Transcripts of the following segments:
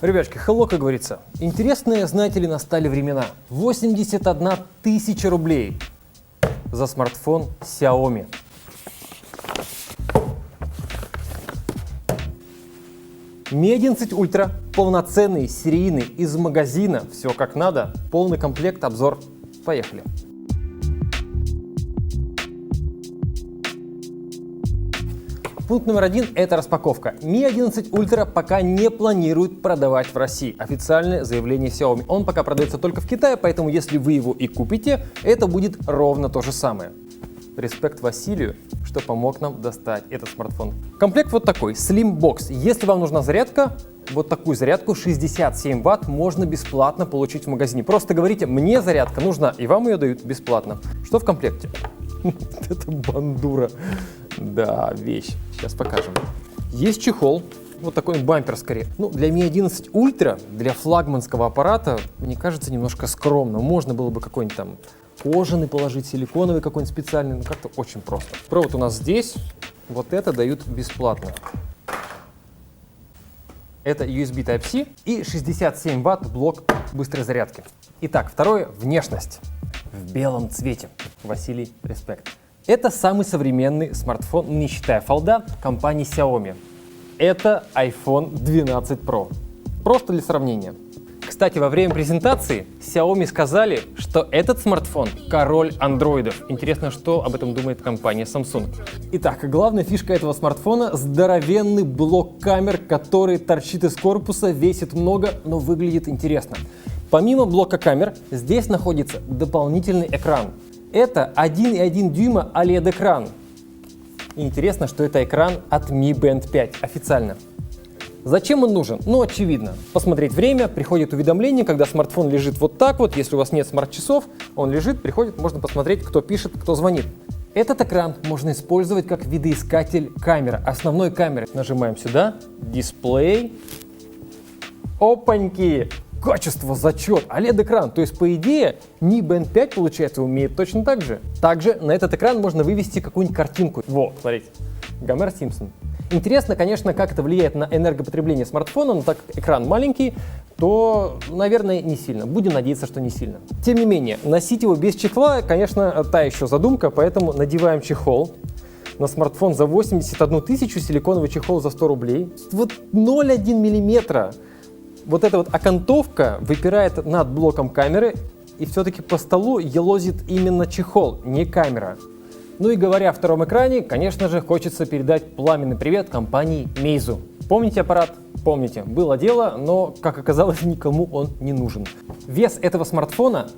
Ребятки, hello, как говорится. Интересные, знаете ли, настали времена. 81 тысяча рублей за смартфон Xiaomi. Mi 11 Ultra, полноценный, серийный, из магазина, все как надо, полный комплект, обзор. Поехали. Пункт номер 1 – это распаковка. Mi 11 Ultra пока не планирует продавать в России. Официальное заявление Xiaomi. Он пока продается только в Китае, поэтому если вы его и купите, это будет ровно то же самое. Респект Василию, что помог нам достать этот смартфон. Комплект вот такой, Slim Box. Если вам нужна зарядка, вот такую зарядку 67 Вт можно бесплатно получить в магазине. Просто говорите, мне зарядка нужна, и вам ее дают бесплатно. Что в комплекте? Это бандура. Да, вещь. Сейчас покажем. Есть чехол. Вот такой бампер скорее. Ну, для Mi 11 Ultra, для флагманского аппарата, мне кажется, немножко скромно. Можно было бы какой-нибудь там кожаный положить, силиконовый какой-нибудь специальный. Ну, как-то очень просто. Провод у нас здесь. Вот это дают бесплатно. Это USB Type-C и 67 Вт блок быстрой зарядки. Итак, второе – внешность. В белом цвете. Василий, респект. Это самый современный смартфон, не считая фолда, компании Xiaomi. Это iPhone 12 Pro. Просто для сравнения. Кстати, во время презентации Xiaomi сказали, что этот смартфон – король андроидов. Интересно, что об этом думает компания Samsung. Итак, главная фишка этого смартфона – здоровенный блок камер, который торчит из корпуса, весит много, но выглядит интересно. Помимо блока камер, здесь находится дополнительный экран. Это 1,1 дюйма OLED-экран. Интересно, что это экран от Mi Band 5 официально. Зачем он нужен? Ну, очевидно. Посмотреть время, приходит уведомление, когда смартфон лежит вот так вот. Если у вас нет смарт-часов, он лежит, приходит, можно посмотреть, кто пишет, кто звонит. Этот экран можно использовать как видоискатель камер. Основной камеры. Нажимаем сюда, дисплей. Опаньки! Качество, зачет, OLED-экран. То есть, по идее, Mi Band 5, получается, умеет точно так же. Также на этот экран можно вывести какую-нибудь картинку. Вот, смотрите, Гомер Симпсон. Интересно, конечно, как это влияет на энергопотребление смартфона, но так как экран маленький, то, наверное, не сильно. Будем надеяться, что не сильно. Тем не менее, носить его без чехла, конечно, та еще задумка, поэтому надеваем чехол. На смартфон за 81 тысячу, силиконовый чехол за 100 рублей. Вот 0,1 миллиметра. Вот эта вот окантовка выпирает над блоком камеры, и все-таки по столу елозит именно чехол, не камера. Ну и говоря о втором экране, конечно же, хочется передать пламенный привет компании Meizu. Помните аппарат? Помните. Было дело, но, как оказалось, никому он не нужен. Вес этого смартфона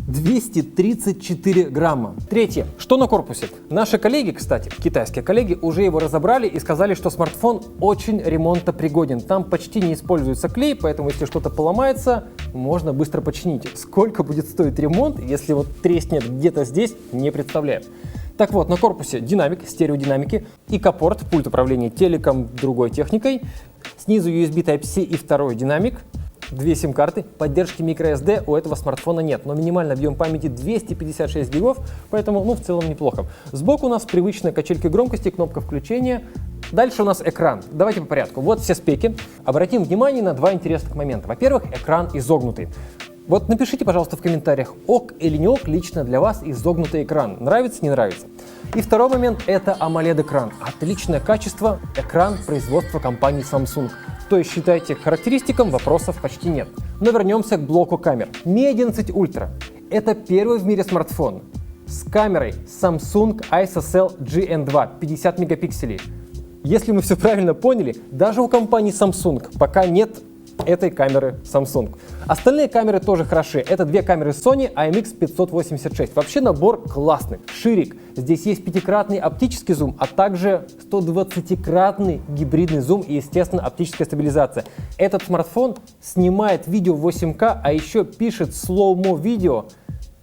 234 грамма. Третье. Что на корпусе? Наши коллеги, кстати, китайские коллеги, уже его разобрали и сказали, что смартфон очень ремонтопригоден. Там почти не используется клей, поэтому если что-то поломается, можно быстро починить. Сколько будет стоить ремонт, если вот треснет где-то здесь, не представляю. Так вот, на корпусе динамик, стереодинамики, ИК-порт, пульт управления телеком, другой техникой. Снизу USB Type-C и второй динамик. 2 сим-карты, поддержки microSD у этого смартфона нет, но минимальный объем памяти 256 гигов, поэтому, в целом неплохо. Сбоку у нас привычная качелька громкости, кнопка включения. Дальше у нас экран. Давайте по порядку. Вот все спеки. Обратим внимание на два интересных момента. Во-первых, экран изогнутый. Вот напишите, пожалуйста, в комментариях, ок или не ок лично для вас изогнутый экран. Нравится, не нравится? И второй момент – это AMOLED-экран. Отличное качество, экран производства компании Samsung. То есть, считайте, к характеристикам вопросов почти нет. Но вернемся к блоку камер. Mi 11 Ultra – это первый в мире смартфон с камерой Samsung ISOCELL GN2 50 мегапикселей. Если мы все правильно поняли, даже у компании Samsung пока нет этой камеры Samsung. Остальные камеры тоже хороши. Это две камеры Sony IMX586. Вообще набор классный. Ширик. Здесь есть 5-кратный оптический зум, а также 120-кратный гибридный зум и, естественно, оптическая стабилизация. Этот смартфон снимает видео в 8К, а еще пишет slow-mo видео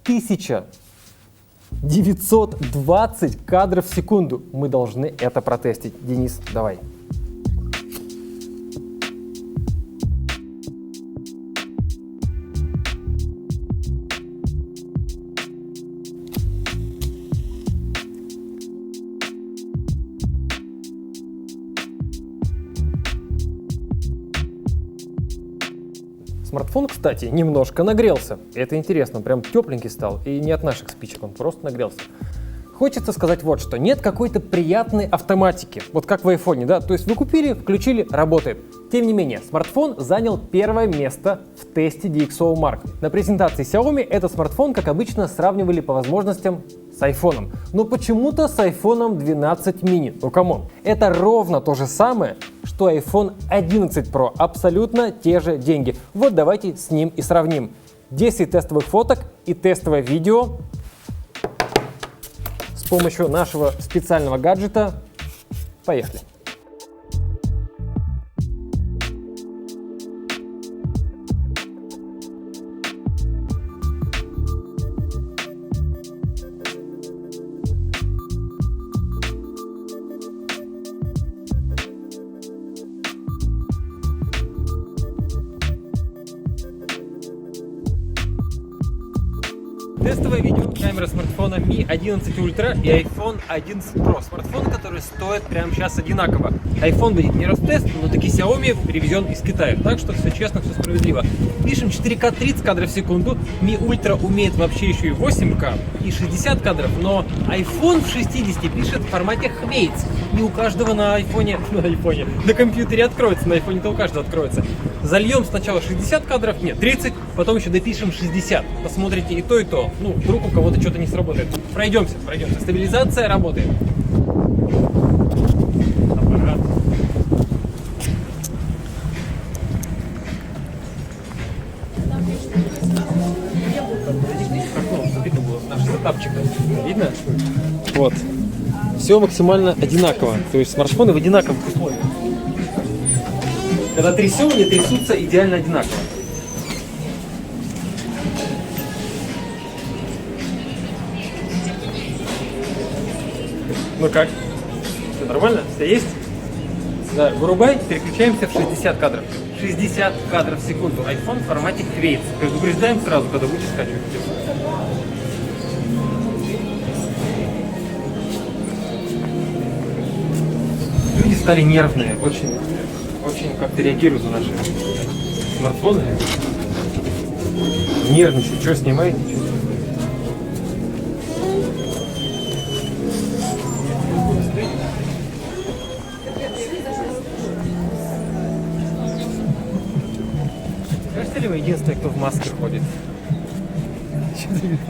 1920 кадров в секунду. Мы должны это протестить. Денис, давай. Смартфон, кстати, немножко нагрелся. Это интересно, прям тепленький стал. И не от наших спичек, он просто нагрелся. Хочется сказать вот что. Нет какой-то приятной автоматики. Вот как в айфоне, да? То есть вы купили, включили, работает. Тем не менее, смартфон занял первое место в тесте DxOMark. На презентации Xiaomi этот смартфон, как обычно, сравнивали по возможностям с айфоном. Но почему-то с iPhone 12 mini. Ну камон. Это ровно то же самое, что iPhone 11 Pro. Абсолютно те же деньги. Вот давайте с ним и сравним. 10 тестовых фоток и тестовое видео с помощью нашего специального гаджета. Поехали. Тестовое видео, камера смартфона Mi 11 Ultra и iPhone 11 Pro. Смартфоны, которые стоят прямо сейчас одинаково. iPhone будет не Ростест, но таки Xiaomi привезен из Китая. Так что все честно, все справедливо. Пишем 4К 30 кадров в секунду. Mi Ultra умеет вообще еще и 8К и 60 кадров, но iPhone в 60 пишет в формате Хмейц. Не у каждого на компьютере откроется, на iPhone-то у каждого откроется. Зальем сначала 60 кадров, нет, 30, потом еще допишем 60. Посмотрите и то, и то. Ну, вдруг у кого-то что-то не сработает. Пройдемся. Стабилизация работает. Аппарат. Видно было наш сетапчик. Видно? Вот. Все максимально одинаково. То есть смартфоны в одинаковых условиях. Когда трясем, они трясутся идеально одинаково. Ну как? Все нормально? Все есть? Да, вырубай, переключаемся в 60 кадров. 60 кадров в секунду. iPhone в формате Quads. Предупреждаем сразу, когда будете скачивать видео. Люди стали нервные, очень как-то реагируют на наши смартфоны. Нервничают, что снимаете, ничего. Кажется ли вы единственный, кто в маске ходит?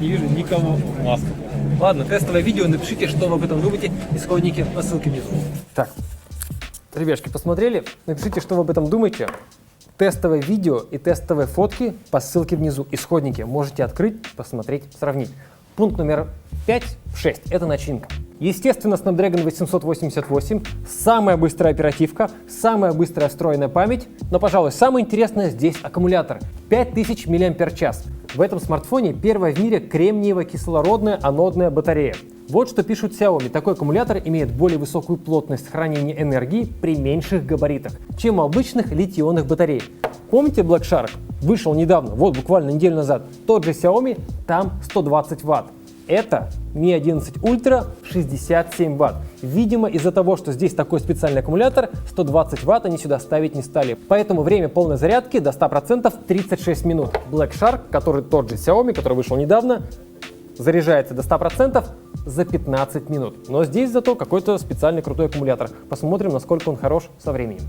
Не вижу никого в масках. Ладно, тестовое видео, напишите, что вы об этом думаете, исходники по ссылке внизу. Так, ребятки, посмотрели? Напишите, что вы об этом думаете. Тестовое видео и тестовые фотки по ссылке внизу. Исходники можете открыть, посмотреть, сравнить. Пункт номер 5-6 – это начинка. Естественно, Snapdragon 888, самая быстрая оперативка, самая быстрая встроенная память, но, пожалуй, самое интересное здесь аккумулятор – 5000 мАч. В этом смартфоне первая в мире кремниево-кислородная анодная батарея. Вот что пишут Xiaomi. Такой аккумулятор имеет более высокую плотность хранения энергии при меньших габаритах, чем у обычных литий-ионных батарей. Помните Black Shark? Вышел недавно, вот буквально неделю назад. Тот же Xiaomi, там 120 Вт. Это Mi 11 Ultra 67 Вт. Видимо, из-за того, что здесь такой специальный аккумулятор, 120 Вт они сюда ставить не стали. Поэтому время полной зарядки до 100% 36 минут. Black Shark, который тот же Xiaomi, который вышел недавно, заряжается до 100% за 15 минут. Но здесь зато какой-то специальный крутой аккумулятор. Посмотрим, насколько он хорош со временем.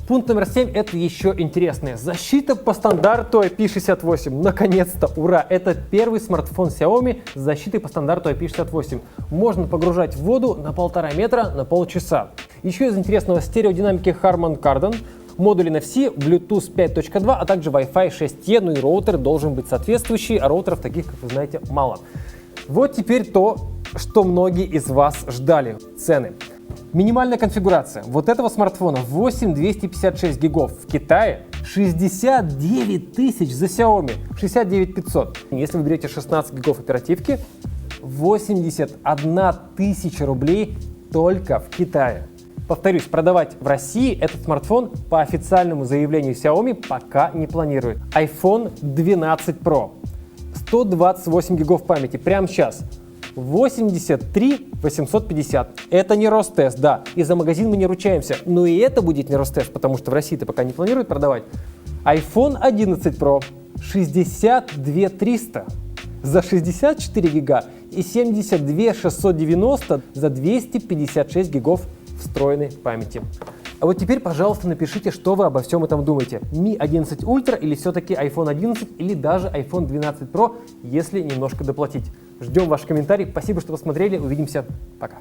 Пункт номер 7 – это еще интересное. Защита по стандарту IP68. Наконец-то, ура! Это первый смартфон Xiaomi с защитой по стандарту IP68. Можно погружать в воду на 1,5 метра на полчаса. Еще из интересного стереодинамики Harman Kardon. Модули NFC, Bluetooth 5.2, а также Wi-Fi 6E, ну и роутер должен быть соответствующий, а роутеров таких, как вы знаете, мало. Вот теперь то, что многие из вас ждали. Цены. Минимальная конфигурация вот этого смартфона 8256 гигов в Китае, 69 тысяч за Xiaomi, 69 500. Если вы берете 16 гигов оперативки, 81 тысяча рублей только в Китае. Повторюсь, продавать в России этот смартфон по официальному заявлению Xiaomi пока не планирует. iPhone 12 Pro, 128 гигов памяти прямо сейчас. 83 850. Это не Ростест, да. И за магазин мы не ручаемся. Но и это будет не Ростест, потому что в России-то пока не планируют продавать. iPhone 11 Pro 62 300 за 64 гига и 72 690 за 256 гигов встроенной памяти. А вот теперь, пожалуйста, напишите, что вы обо всем этом думаете. Mi 11 Ultra или все-таки iPhone 11 или даже iPhone 12 Pro, если немножко доплатить. Ждем ваш комментарий. Спасибо, что посмотрели. Увидимся. Пока.